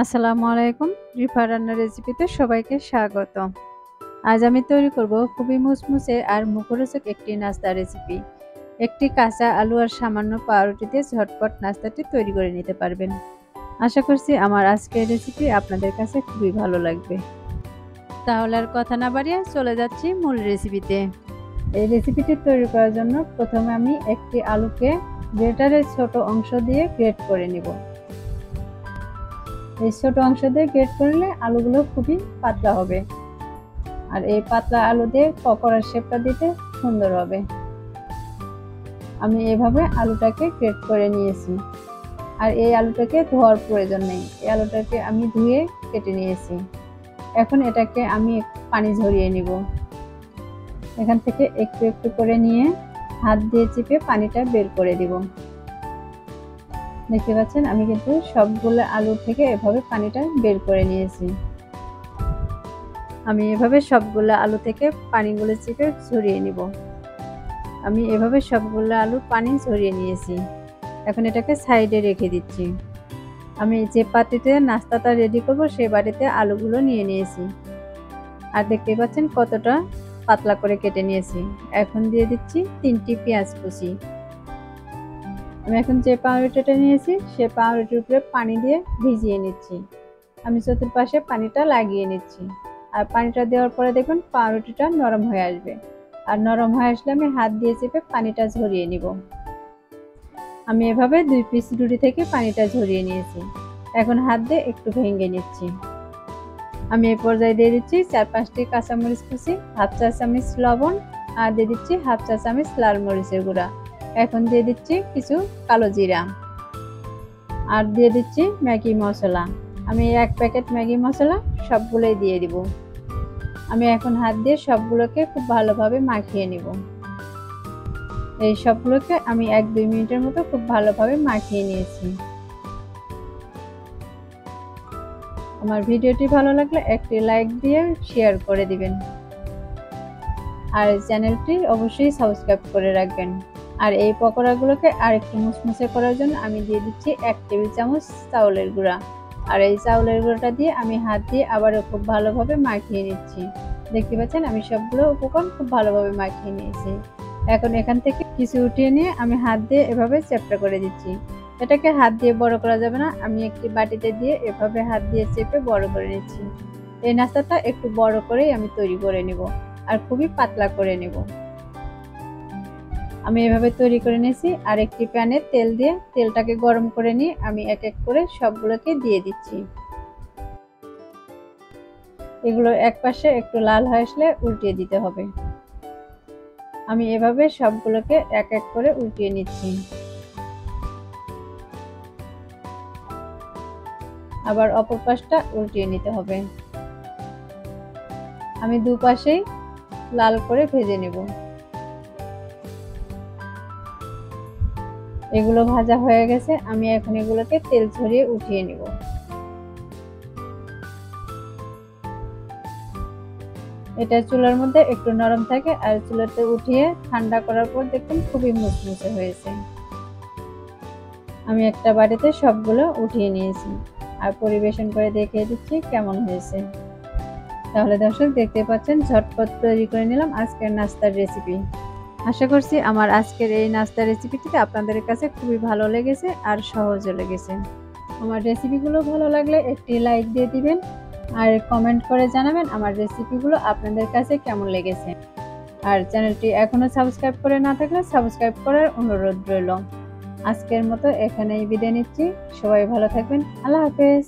আসসালামু আলাইকুম। রিফা রান্নার রেসিপিতে সবাইকে স্বাগত। আজ আমি তৈরি করব খুবই মুচমুচে আর মুখরোচক একটি নাস্তা রেসিপি। একটি কাঁচা আলু আর সামান্য পাউরুটি দিয়ে ঝটপট নাস্তাটি তৈরি করে নিতে পারবেন। আশা করছি আমার আজকের রেসিপি আপনাদের কাছে খুবই ভালো লাগবে। তাহলে আর কথা না বাড়িয়ে চলে যাচ্ছি মূল রেসিপিতে। এই রেসিপিটি তৈরি করার জন্য প্রথমে আমি একটি আলুকে গ্রেটারের ছোট অংশ দিয়ে গ্রেট করে নিব। এই ছোট অংশ দিয়ে গ্রেট করলে আলুগুলো খুবই পাতলা হবে, আর এই পাতলা আলু দিয়ে পকোড়ার শেপটা দিতে সুন্দর হবে। আমি এভাবে আলুটাকে গ্রেট করে নিয়েছি, আর এই আলুটাকে ধোয়ার প্রয়োজন নেই। এই আলুটাকে আমি ধুয়ে কেটে নিয়েছি। এখন এটাকে আমি পানি ঝরিয়ে নিব। এখান থেকে একটু একটু করে নিয়ে হাত দিয়ে চিপে পানিটা বের করে দিব। দেখতে পাচ্ছেন আমি কিন্তু সবগুলো আলু থেকে এভাবে পানিটা বের করে নিয়েছি। আমি এভাবে সবগুলো আলু থেকে পানিগুলো চিপে ঝরিয়ে নিব। আমি এভাবে সবগুলো আলু পানি ঝরিয়ে নিয়েছি। এখন এটাকে সাইডে রেখে দিচ্ছি। আমি যে পাত্রতে নাস্তাটা রেডি করব সেই বাটিতে আলুগুলো নিয়ে নিয়েছি, আর দেখতে পাচ্ছেন কতটা পাতলা করে কেটে নিয়েছি। এখন দিয়ে দিচ্ছি 3টি পেঁয়াজ কুচি। আমি এখন যে পাউরুটিটা নিয়েছি সে পাউরুটির উপরে পানি দিয়ে ভিজিয়ে নিচ্ছি। আমি চতুর্পাশে পানিটা লাগিয়ে নিচ্ছি, আর পানিটা দেওয়ার পরে দেখুন পাউরুটিটা নরম হয়ে আসবে, আর নরম হয়ে আসলে আমি হাত দিয়ে চেপে পানিটা ঝরিয়ে নিব। আমি এভাবে 2 পিস রুটি থেকে পানিটা ঝরিয়ে নিয়েছি। এখন হাত দিয়ে একটু ভেঙে নিচ্ছি। আমি এই পর্যায়ে দিয়ে দিচ্ছি 4-5টি কাঁচামরিচ কুচি, হাফ চা চামচ লবণ, আর দিয়ে দিচ্ছি হাফ চা চামচ লাল মরিচের গুঁড়া। এখন দিয়ে দিচ্ছি কিছু কালো জিরা, আর দিয়ে দিচ্ছি ম্যাগি মশলা। আমি 1 প্যাকেট ম্যাগি মশলা সবগুলোই দিয়ে দিব। আমি এখন হাত দিয়ে সবগুলোকে খুব ভালোভাবে মাখিয়ে নিব। এই সবগুলোকে আমি 1-2 মিনিটের মতো খুব ভালোভাবে মাখিয়ে নিয়েছি। আমার ভিডিওটি ভালো লাগলে একটি লাইক দিয়ে শেয়ার করে দিবেন, আর চ্যানেলটি অবশ্যই সাবস্ক্রাইব করে রাখবেন। আর এই পকোড়াগুলোকে আরেকটু মুচমুচে করার জন্য আমি দিয়ে দিচ্ছি 1 টেবিল চামচ চাউলের গুঁড়া, আর এই চাউলের গুঁড়াটা দিয়ে আমি হাত দিয়ে আবারও খুব ভালোভাবে মাখিয়ে নিচ্ছি। দেখতে পাচ্ছেন আমি সবগুলো উপকরণ খুব ভালোভাবে মাখিয়ে নিয়েছি। এখন এখান থেকে কিছু উঠিয়ে নিয়ে আমি হাত দিয়ে এভাবে চ্যাপটা করে দিচ্ছি। এটাকে হাত দিয়ে বড় করা যাবে না, আমি একটি বাটিতে দিয়ে এভাবে হাত দিয়ে চেপে বড় করে নিচ্ছি। এই নাস্তাটা একটু বড় করেই আমি তৈরি করে নিব, আর খুবই পাতলা করে নেব। আমি এভাবে তৈরি করে নিয়েছি, আর একটি প্যানে তেল দিয়ে তেলটাকে গরম করে নিয়ে আমি এক এক করে সবগুলোকে দিয়ে দিচ্ছি। এগুলো এক পাশে একটু লাল হয়ে আসলে উল্টিয়ে দিতে হবে। আমি এভাবে সবগুলোকে এক এক করে উল্টিয়ে নিচ্ছি। আবার অপর পাশটা উল্টিয়ে নিতে হবে। আমি দুপাশেই লাল করে ভেজে নেব। এগুলো ভাজা হয়ে গেছে, আমি এখন এগুলোকে তেল ঝরিয়ে উঠিয়ে নেব। এটা চুলার মধ্যে একটু নরম থাকে, আর চুলাতে উঠিয়ে ঠান্ডা করার পর দেখুন খুবই মুচমুচে হয়েছে। আমি একটা বাটিতে সবগুলো উঠিয়ে নিয়েছি, আর পরিবেশন করে দেখিয়ে দিচ্ছি কেমন হয়েছে। তাহলে দর্শক দেখতে পাচ্ছেন ঝটপট তৈরি করে নিলাম আজকের নাস্তার রেসিপি। আশা করছি আমার আজকের এই নাস্তার রেসিপিটিতে আপনাদের কাছে খুবই ভালো লেগেছে আর সহজও লেগেছে। আমার রেসিপিগুলো ভালো লাগলে একটি লাইক দিয়ে দিবেন, আর কমেন্ট করে জানাবেন আমার রেসিপিগুলো আপনাদের কাছে কেমন লেগেছে। আর চ্যানেলটি এখনো সাবস্ক্রাইব করে না থাকলে সাবস্ক্রাইব করার অনুরোধ রইল। আজকের মতো এখানেই বিদায় নিচ্ছি। সবাই ভালো থাকবেন। আল্লাহ হাফেজ।